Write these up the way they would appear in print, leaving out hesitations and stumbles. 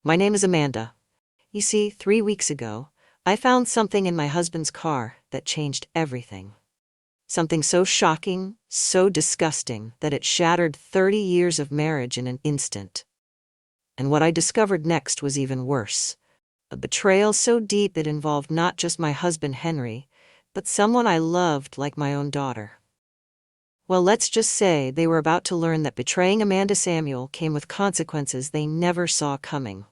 My name is Amanda. You see, 3 weeks ago, I found something in my husband's car that changed everything. Something so shocking, so disgusting, that it shattered 30 years of marriage in an instant. And what I discovered next was even worse. A betrayal so deep it involved not just my husband Henry, but someone I loved like my own daughter. Well, let's just say they were about to learn that betraying Amanda Samuel came with consequences they never saw coming.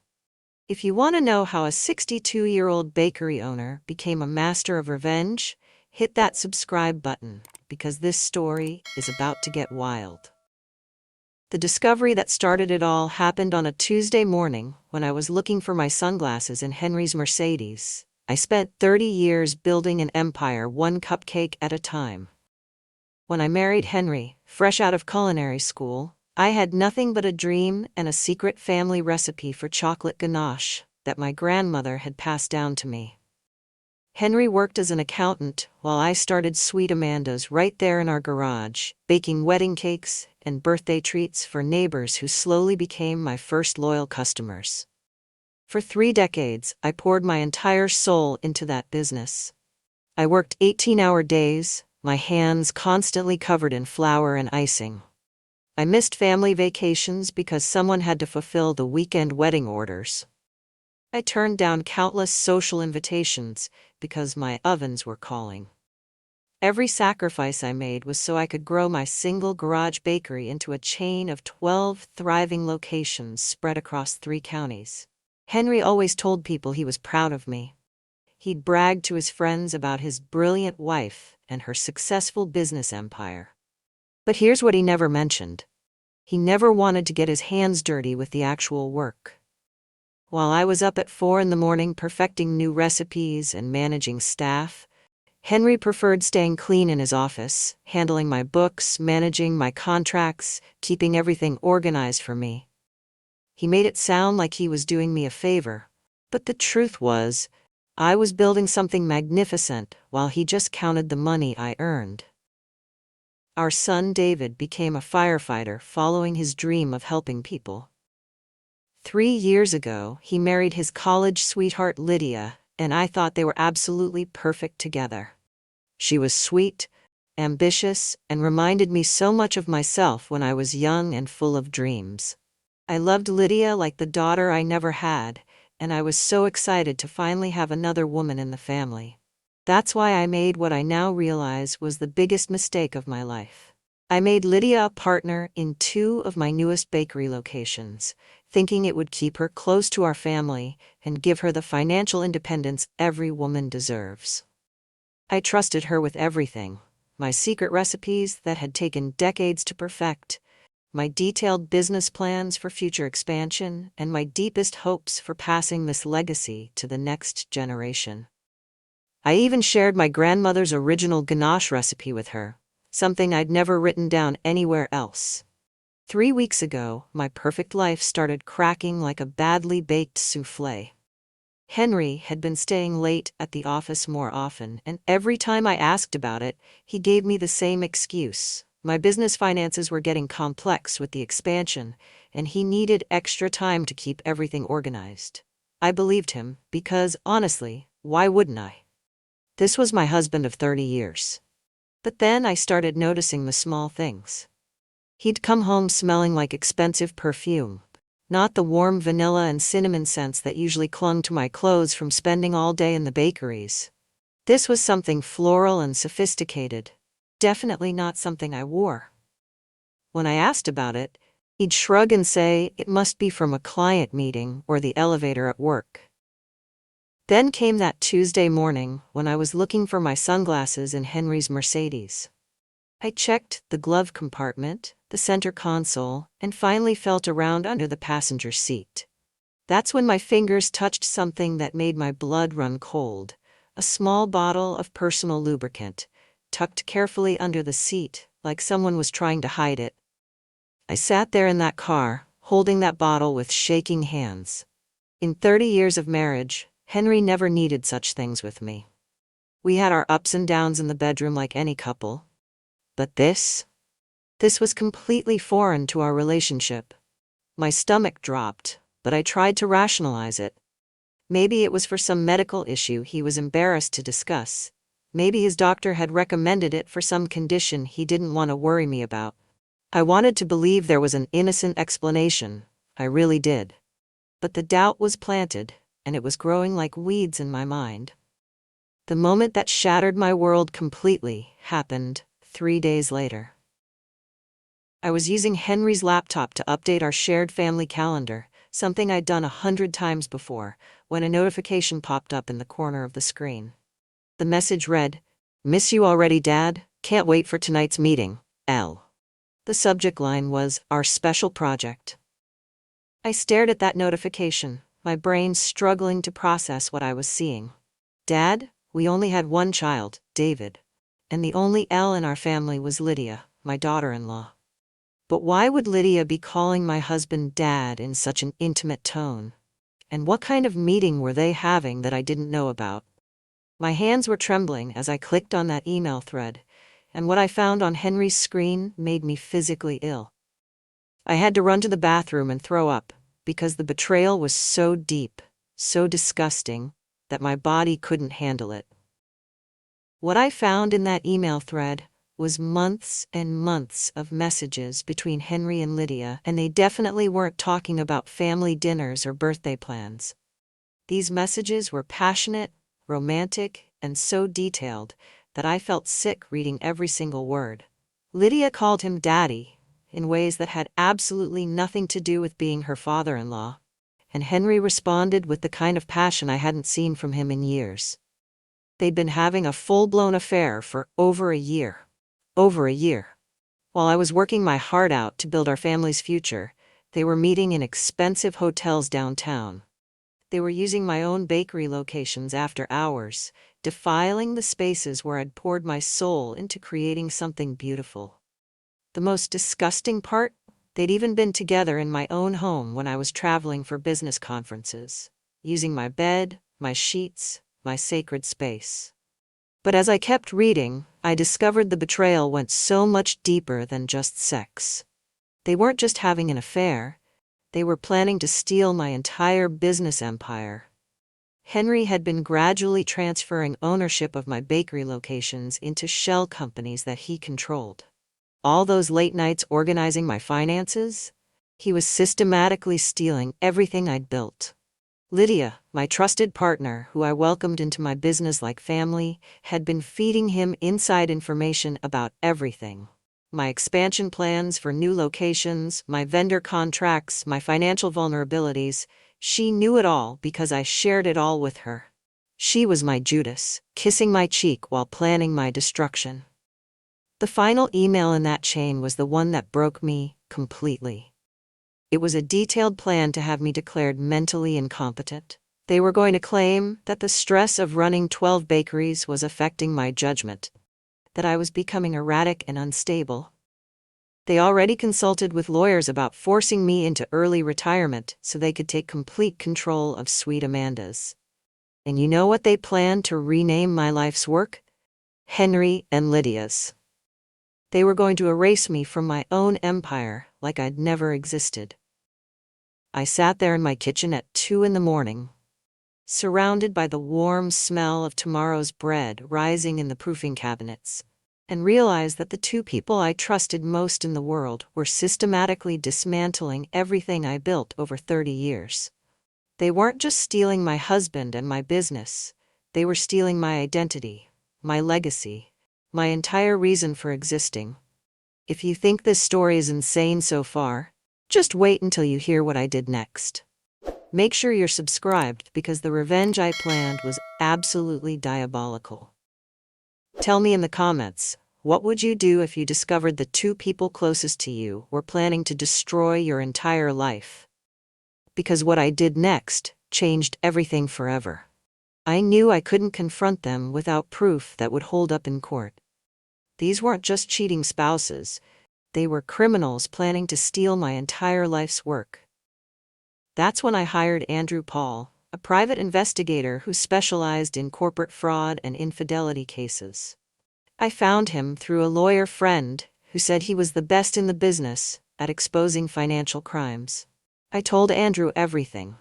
If you want to know how a 62-year-old bakery owner became a master of revenge, hit that subscribe button, because this story is about to get wild. The discovery that started it all happened on a Tuesday morning when I was looking for my sunglasses in Henry's Mercedes. I spent 30 years building an empire one cupcake at a time. When I married Henry, fresh out of culinary school, I had nothing but a dream and a secret family recipe for chocolate ganache that my grandmother had passed down to me. Henry worked as an accountant while I started Sweet Amanda's right there in our garage, baking wedding cakes and birthday treats for neighbors who slowly became my first loyal customers. For 3 decades, I poured my entire soul into that business. I worked 18-hour days, my hands constantly covered in flour and icing. I missed family vacations because someone had to fulfill the weekend wedding orders. I turned down countless social invitations because my ovens were calling. Every sacrifice I made was so I could grow my single garage bakery into a chain of 12 thriving locations spread across 3 counties. Henry always told people he was proud of me. He'd bragged to his friends about his brilliant wife and her successful business empire. But here's what he never mentioned. He never wanted to get his hands dirty with the actual work. While I was up at 4 a.m. perfecting new recipes and managing staff, Henry preferred staying clean in his office, handling my books, managing my contracts, keeping everything organized for me. He made it sound like he was doing me a favor, but the truth was, I was building something magnificent while he just counted the money I earned. Our son David became a firefighter following his dream of helping people. 3 years ago, he married his college sweetheart Lydia, and I thought they were absolutely perfect together. She was sweet, ambitious, and reminded me so much of myself when I was young and full of dreams. I loved Lydia like the daughter I never had, and I was so excited to finally have another woman in the family. That's why I made what I now realize was the biggest mistake of my life. I made Lydia a partner in 2 of my newest bakery locations, thinking it would keep her close to our family and give her the financial independence every woman deserves. I trusted her with everything: my secret recipes that had taken decades to perfect, my detailed business plans for future expansion, and my deepest hopes for passing this legacy to the next generation. I even shared my grandmother's original ganache recipe with her, something I'd never written down anywhere else. 3 weeks ago, my perfect life started cracking like a badly baked soufflé. Henry had been staying late at the office more often, and every time I asked about it, he gave me the same excuse. My business finances were getting complex with the expansion, and he needed extra time to keep everything organized. I believed him, because, honestly, why wouldn't I? This was my husband of 30 years. But then I started noticing the small things. He'd come home smelling like expensive perfume, not the warm vanilla and cinnamon scents that usually clung to my clothes from spending all day in the bakeries. This was something floral and sophisticated, definitely not something I wore. When I asked about it, he'd shrug and say it must be from a client meeting or the elevator at work. Then came that Tuesday morning when I was looking for my sunglasses in Henry's Mercedes. I checked the glove compartment, the center console, and finally felt around under the passenger seat. That's when my fingers touched something that made my blood run cold: a small bottle of personal lubricant, tucked carefully under the seat, like someone was trying to hide it. I sat there in that car, holding that bottle with shaking hands. In 30 years of marriage, Henry never needed such things with me. We had our ups and downs in the bedroom like any couple. But this was completely foreign to our relationship. My stomach dropped. but I tried to rationalize it. Maybe it was for some medical issue he was embarrassed to discuss. Maybe his doctor had recommended it for some condition he didn't want to worry me about. I wanted to believe there was an innocent explanation. I really did. But the doubt was planted, and it was growing like weeds in my mind. The moment that shattered my world completely happened 3 days later. I was using Henry's laptop to update our shared family calendar, something I'd done 100 times before, when a notification popped up in the corner of the screen. The message read, "Miss you already, Dad? Can't wait for tonight's meeting, L." The subject line was, "Our special project." I stared at that notification, my brain struggling to process what I was seeing. Dad, we only had one child, David. And the only L in our family was Lydia, my daughter-in-law. But why would Lydia be calling my husband Dad in such an intimate tone? And what kind of meeting were they having that I didn't know about? My hands were trembling as I clicked on that email thread, and what I found on Henry's screen made me physically ill. I had to run to the bathroom and throw up, because the betrayal was so deep, so disgusting, that my body couldn't handle it. What I found in that email thread was months and months of messages between Henry and Lydia, and they definitely weren't talking about family dinners or birthday plans. These messages were passionate, romantic, and so detailed that I felt sick reading every single word. Lydia called him Daddy, in ways that had absolutely nothing to do with being her father-in-law, and Henry responded with the kind of passion I hadn't seen from him in years. They'd been having a full-blown affair for over a year. While I was working my heart out to build our family's future, they were meeting in expensive hotels downtown. They were using my own bakery locations after hours, defiling the spaces where I'd poured my soul into creating something beautiful. The most disgusting part? They'd even been together in my own home when I was traveling for business conferences, using my bed, my sheets, my sacred space. But as I kept reading, I discovered the betrayal went so much deeper than just sex. They weren't just having an affair, they were planning to steal my entire business empire. Henry had been gradually transferring ownership of my bakery locations into shell companies that he controlled. All those late nights organizing my finances, he was systematically stealing everything I'd built. Lydia, my trusted partner, who I welcomed into my business like family, had been feeding him inside information about everything. My expansion plans for new locations, my vendor contracts, my financial vulnerabilities. She knew it all because I shared it all with her. She was my Judas, kissing my cheek while planning my destruction. The final email in that chain was the one that broke me completely. It was a detailed plan to have me declared mentally incompetent. They were going to claim that the stress of running 12 bakeries was affecting my judgment, that I was becoming erratic and unstable. They already consulted with lawyers about forcing me into early retirement so they could take complete control of Sweet Amanda's. And you know what they planned to rename my life's work? Henry and Lydia's. They were going to erase me from my own empire like I'd never existed. I sat there in my kitchen at 2 a.m, surrounded by the warm smell of tomorrow's bread rising in the proofing cabinets, and realized that the two people I trusted most in the world were systematically dismantling everything I built over 30 years. They weren't just stealing my husband and my business, they were stealing my identity, my legacy, my entire reason for existing. If you think this story is insane so far, just wait until you hear what I did next. Make sure you're subscribed because the revenge I planned was absolutely diabolical. Tell me in the comments, what would you do if you discovered the two people closest to you were planning to destroy your entire life? Because what I did next changed everything forever. I knew I couldn't confront them without proof that would hold up in court. These weren't just cheating spouses, they were criminals planning to steal my entire life's work. That's when I hired Andrew Paul, a private investigator who specialized in corporate fraud and infidelity cases. I found him through a lawyer friend who said he was the best in the business at exposing financial crimes. I told Andrew everything.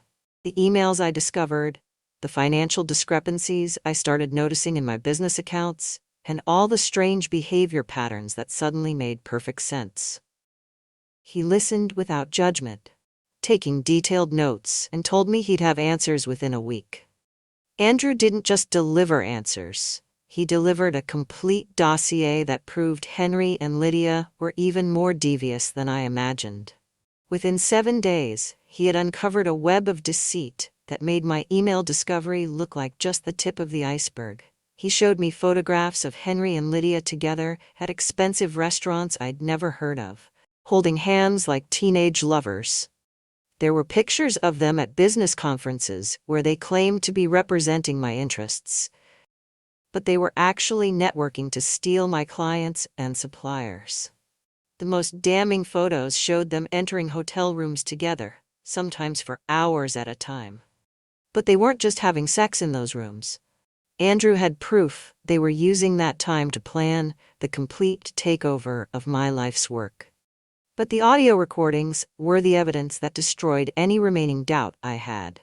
The emails I discovered, the financial discrepancies I started noticing in my business accounts, and all the strange behavior patterns that suddenly made perfect sense. He listened without judgment, taking detailed notes, and told me he'd have answers within a week. Andrew didn't just deliver answers. He delivered a complete dossier that proved Henry and Lydia were even more devious than I imagined. Within 7 days, he had uncovered a web of deceit that made my email discovery look like just the tip of the iceberg. He showed me photographs of Henry and Lydia together at expensive restaurants I'd never heard of, holding hands like teenage lovers. There were pictures of them at business conferences where they claimed to be representing my interests, but they were actually networking to steal my clients and suppliers. The most damning photos showed them entering hotel rooms together, sometimes for hours at a time. But they weren't just having sex in those rooms. Andrew had proof they were using that time to plan the complete takeover of my life's work. But the audio recordings were the evidence that destroyed any remaining doubt I had.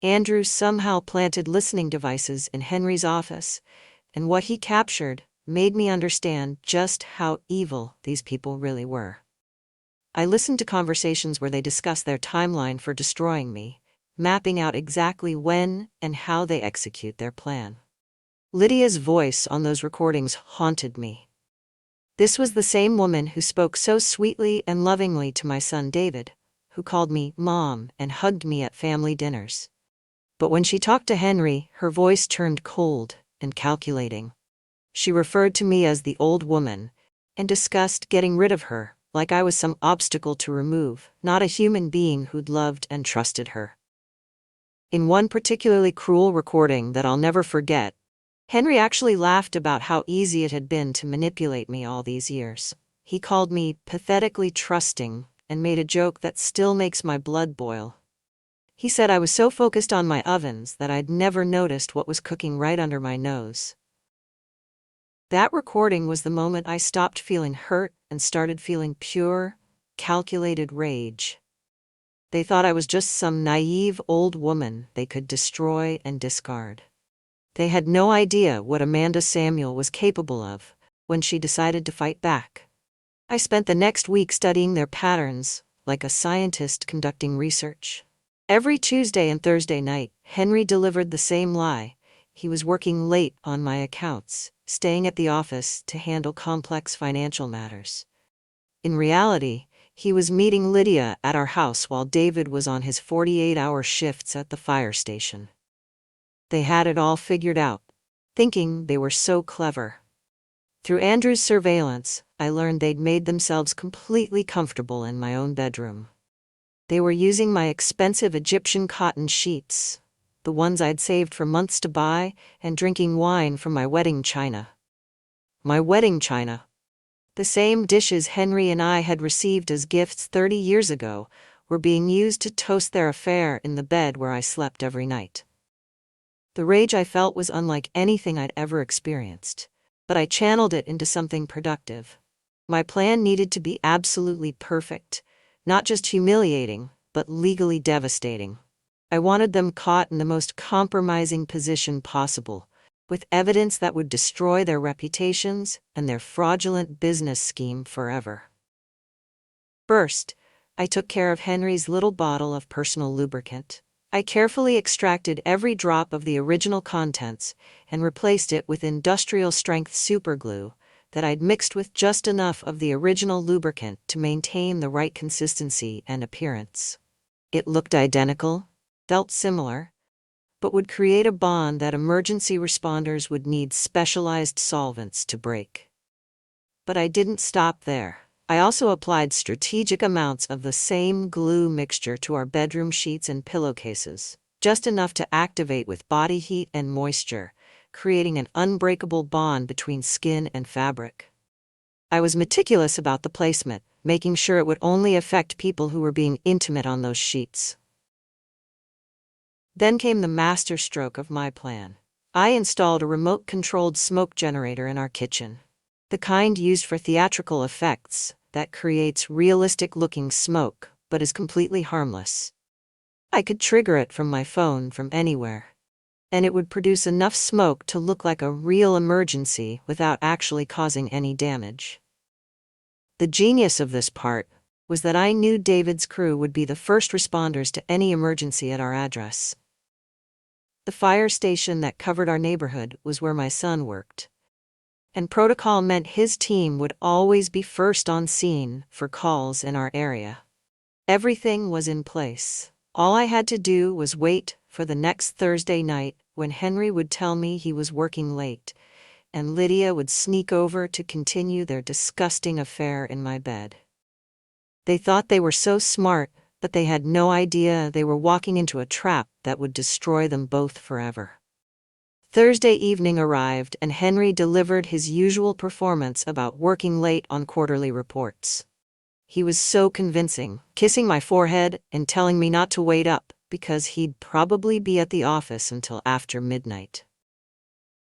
Andrew somehow planted listening devices in Henry's office, and what he captured made me understand just how evil these people really were. I listened to conversations where they discussed their timeline for destroying me, mapping out exactly when and how they execute their plan. Lydia's voice on those recordings haunted me. This was the same woman who spoke so sweetly and lovingly to my son David, who called me Mom and hugged me at family dinners. But when she talked to Henry, her voice turned cold and calculating. She referred to me as the old woman and discussed getting rid of her, like I was some obstacle to remove, not a human being who'd loved and trusted her. In one particularly cruel recording that I'll never forget, Henry actually laughed about how easy it had been to manipulate me all these years. He called me pathetically trusting and made a joke that still makes my blood boil. He said I was so focused on my ovens that I'd never noticed what was cooking right under my nose. That recording was the moment I stopped feeling hurt and started feeling pure, calculated rage. They thought I was just some naive old woman they could destroy and discard. They had no idea what Amanda Samuel was capable of when she decided to fight back. I spent the next week studying their patterns, like a scientist conducting research. Every Tuesday and Thursday night, Henry delivered the same lie. He was working late on my accounts, staying at the office to handle complex financial matters. In reality, he was meeting Lydia at our house while David was on his 48-hour shifts at the fire station. They had it all figured out, thinking they were so clever. Through Andrew's surveillance, I learned they'd made themselves completely comfortable in my own bedroom. They were using my expensive Egyptian cotton sheets, the ones I'd saved for months to buy, and drinking wine from my wedding china. My wedding china. The same dishes Henry and I had received as gifts 30 years ago were being used to toast their affair in the bed where I slept every night. The rage I felt was unlike anything I'd ever experienced, but I channeled it into something productive. My plan needed to be absolutely perfect, not just humiliating, but legally devastating. I wanted them caught in the most compromising position possible, with evidence that would destroy their reputations and their fraudulent business scheme forever. First, I took care of Henry's little bottle of personal lubricant. I carefully extracted every drop of the original contents and replaced it with industrial-strength superglue that I'd mixed with just enough of the original lubricant to maintain the right consistency and appearance. It looked identical, felt similar, but would create a bond that emergency responders would need specialized solvents to break. But I didn't stop there. I also applied strategic amounts of the same glue mixture to our bedroom sheets and pillowcases, just enough to activate with body heat and moisture, creating an unbreakable bond between skin and fabric. I was meticulous about the placement, making sure it would only affect people who were being intimate on those sheets. Then came the masterstroke of my plan. I installed a remote-controlled smoke generator in our kitchen, the kind used for theatrical effects that creates realistic-looking smoke but is completely harmless. I could trigger it from my phone from anywhere, and it would produce enough smoke to look like a real emergency without actually causing any damage. The genius of this part was that I knew David's crew would be the first responders to any emergency at our address. The fire station that covered our neighborhood was where my son worked, and protocol meant his team would always be first on scene for calls in our area. Everything was in place. All I had to do was wait for the next Thursday night when Henry would tell me he was working late, and Lydia would sneak over to continue their disgusting affair in my bed. They thought they were so smart, but they had no idea they were walking into a trap that would destroy them both forever. Thursday evening arrived, and Henry delivered his usual performance about working late on quarterly reports. He was so convincing, kissing my forehead and telling me not to wait up because he'd probably be at the office until after midnight.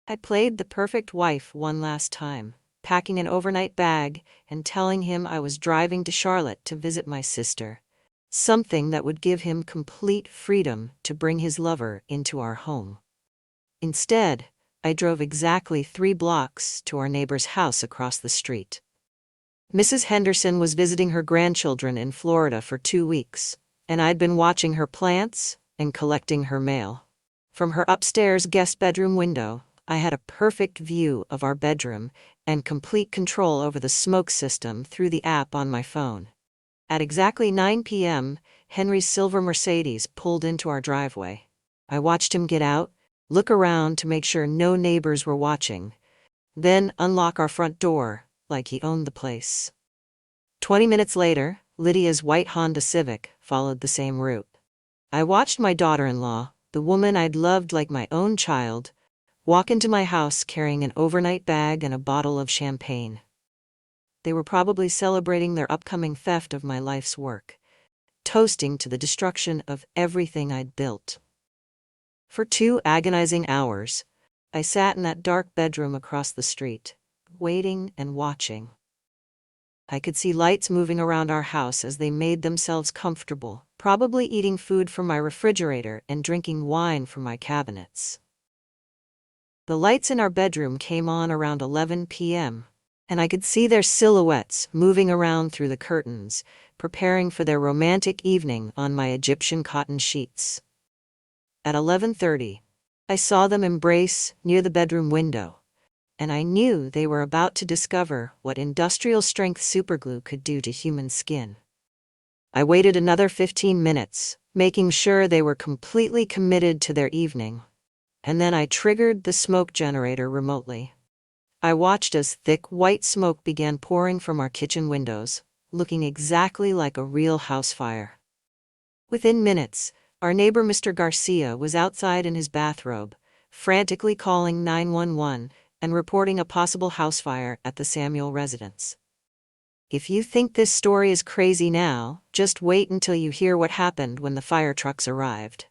I played the perfect wife one last time, packing an overnight bag and telling him I was driving to Charlotte to visit my sister, something that would give him complete freedom to bring his lover into our home. Instead, I drove exactly 3 blocks to our neighbor's house across the street. Mrs. Henderson was visiting her grandchildren in Florida for 2 weeks, and I'd been watching her plants and collecting her mail. From her upstairs guest bedroom window, I had a perfect view of our bedroom and complete control over the smoke system through the app on my phone. At exactly 9 p.m., Henry's silver Mercedes pulled into our driveway. I watched him get out, look around to make sure no neighbors were watching, then unlock our front door like he owned the place. 20 minutes later, Lydia's white Honda Civic followed the same route. I watched my daughter-in-law, the woman I'd loved like my own child, walk into my house carrying an overnight bag and a bottle of champagne. They were probably celebrating their upcoming theft of my life's work, toasting to the destruction of everything I'd built. For 2 agonizing hours, I sat in that dark bedroom across the street, waiting and watching. I could see lights moving around our house as they made themselves comfortable, probably eating food from my refrigerator and drinking wine from my cabinets. The lights in our bedroom came on around 11 p.m., and I could see their silhouettes moving around through the curtains, preparing for their romantic evening on my Egyptian cotton sheets. At 11:30, I saw them embrace near the bedroom window, and I knew they were about to discover what industrial-strength superglue could do to human skin. I waited another 15 minutes, making sure they were completely committed to their evening, and then I triggered the smoke generator remotely. I watched as thick white smoke began pouring from our kitchen windows, looking exactly like a real house fire. Within minutes, our neighbor Mr. Garcia was outside in his bathrobe, frantically calling 911 and reporting a possible house fire at the Samuel residence. If you think this story is crazy now, just wait until you hear what happened when the fire trucks arrived.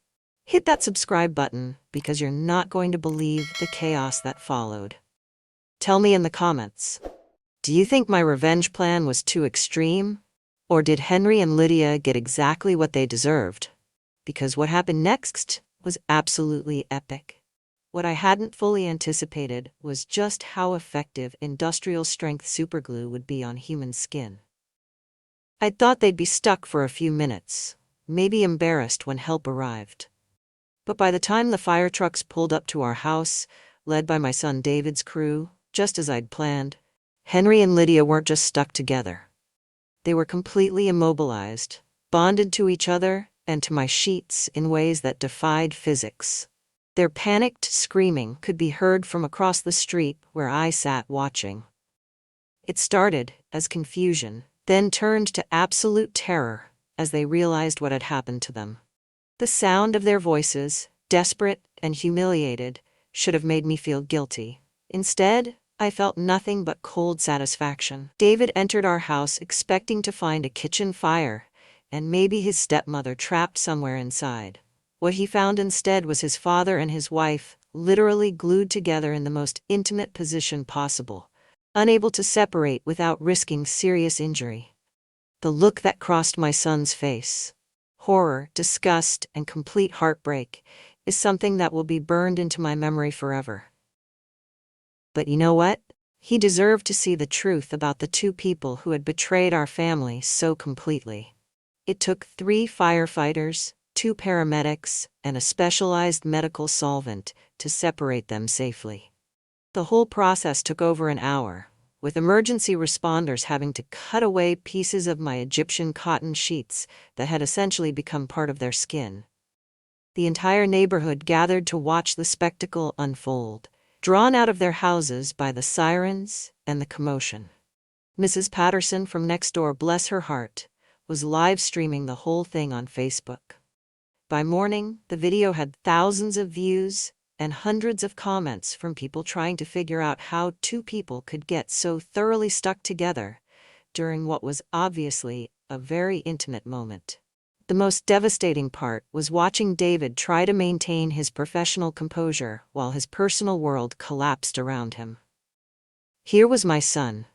Hit that subscribe button because you're not going to believe the chaos that followed. Tell me in the comments, do you think my revenge plan was too extreme? Or did Henry and Lydia get exactly what they deserved? Because what happened next was absolutely epic. What I hadn't fully anticipated was just how effective industrial-strength superglue would be on human skin. I'd thought they'd be stuck for a few minutes, maybe embarrassed when help arrived. But by the time the fire trucks pulled up to our house, led by my son David's crew, just as I'd planned, Henry and Lydia weren't just stuck together. They were completely immobilized, bonded to each other and to my sheets in ways that defied physics. Their panicked screaming could be heard from across the street where I sat watching. It started as confusion, then turned to absolute terror as they realized what had happened to them. The sound of their voices, desperate and humiliated, should have made me feel guilty. Instead, I felt nothing but cold satisfaction. David entered our house expecting to find a kitchen fire, and maybe his stepmother trapped somewhere inside. What he found instead was his father and his wife, literally glued together in the most intimate position possible, unable to separate without risking serious injury. The look that crossed my son's face, horror, disgust, and complete heartbreak, is something that will be burned into my memory forever. But you know what? He deserved to see the truth about the two people who had betrayed our family so completely. It took 3 firefighters, 2 paramedics, and a specialized medical solvent to separate them safely. The whole process took over an hour, with emergency responders having to cut away pieces of my Egyptian cotton sheets that had essentially become part of their skin. The entire neighborhood gathered to watch the spectacle unfold, drawn out of their houses by the sirens and the commotion. Mrs. Patterson from next door, bless her heart, was live streaming the whole thing on Facebook. By morning, the video had thousands of views and hundreds of comments from people trying to figure out how 2 people could get so thoroughly stuck together during what was obviously a very intimate moment. The most devastating part was watching David try to maintain his professional composure while his personal world collapsed around him. Here was my son,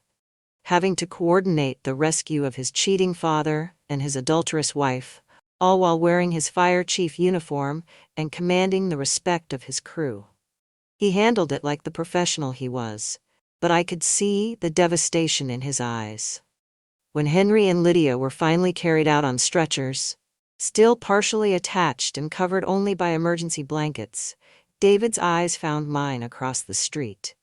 having to coordinate the rescue of his cheating father and his adulterous wife, all while wearing his fire chief uniform and commanding the respect of his crew. He handled it like the professional he was, but I could see the devastation in his eyes. When Henry and Lydia were finally carried out on stretchers, still partially attached and covered only by emergency blankets, David's eyes found mine across the street.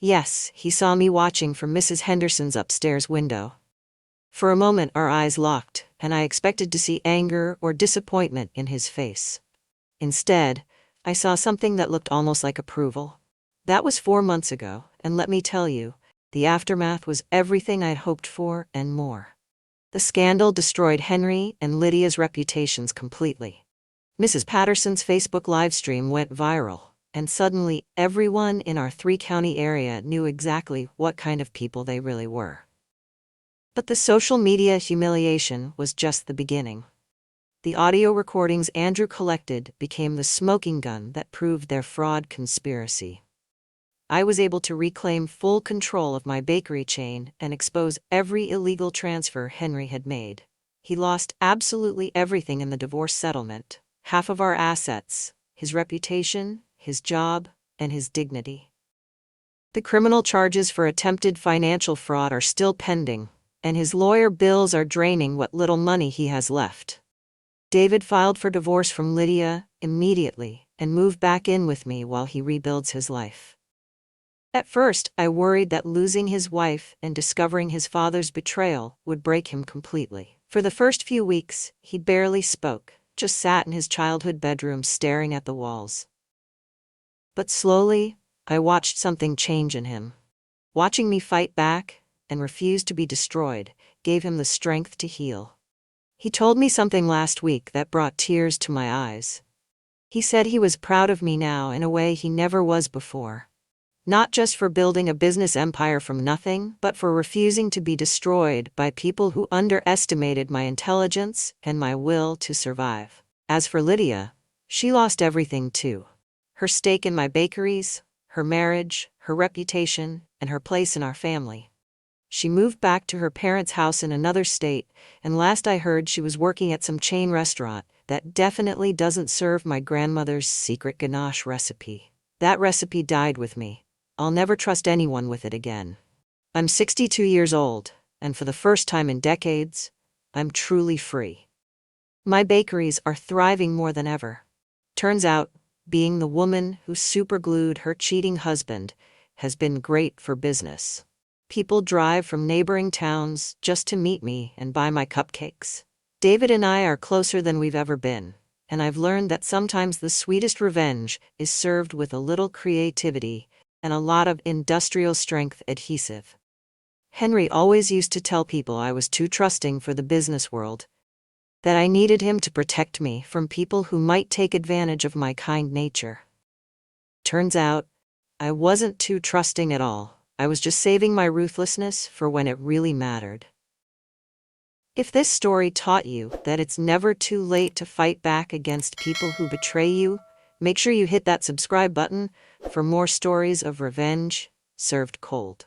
Yes, he saw me watching from Mrs. Henderson's upstairs window. For a moment our eyes locked, and I expected to see anger or disappointment in his face. Instead, I saw something that looked almost like approval. That was 4 months ago, and let me tell you, the aftermath was everything I'd hoped for and more. The scandal destroyed Henry and Lydia's reputations completely. Mrs. Patterson's Facebook livestream went viral, and suddenly everyone in our 3-county area knew exactly what kind of people they really were. But the social media humiliation was just the beginning. The audio recordings Andrew collected became the smoking gun that proved their fraud conspiracy. I was able to reclaim full control of my bakery chain and expose every illegal transfer Henry had made. He lost absolutely everything in the divorce settlement, half of our assets, his reputation, his job, and his dignity. The criminal charges for attempted financial fraud are still pending, and his lawyer bills are draining what little money he has left. David filed for divorce from Lydia immediately and moved back in with me while he rebuilds his life. At first, I worried that losing his wife and discovering his father's betrayal would break him completely. For the first few weeks, he barely spoke, just sat in his childhood bedroom staring at the walls. But slowly, I watched something change in him. Watching me fight back and refuse to be destroyed gave him the strength to heal. He told me something last week that brought tears to my eyes. He said he was proud of me now in a way he never was before. Not just for building a business empire from nothing, but for refusing to be destroyed by people who underestimated my intelligence and my will to survive. As for Lydia, she lost everything too. Her stake in my bakeries, her marriage, her reputation, and her place in our family. She moved back to her parents' house in another state, and last I heard she was working at some chain restaurant that definitely doesn't serve my grandmother's secret ganache recipe. That recipe died with me. I'll never trust anyone with it again. I'm 62 years old, and for the first time in decades, I'm truly free. My bakeries are thriving more than ever. Turns out, being the woman who superglued her cheating husband has been great for business. People drive from neighboring towns just to meet me and buy my cupcakes. David and I are closer than we've ever been, and I've learned that sometimes the sweetest revenge is served with a little creativity and a lot of industrial strength adhesive. Henry always used to tell people I was too trusting for the business world, that I needed him to protect me from people who might take advantage of my kind nature. Turns out, I wasn't too trusting at all. I was just saving my ruthlessness for when it really mattered. If this story taught you that it's never too late to fight back against people who betray you, make sure you hit that subscribe button for more stories of revenge served cold.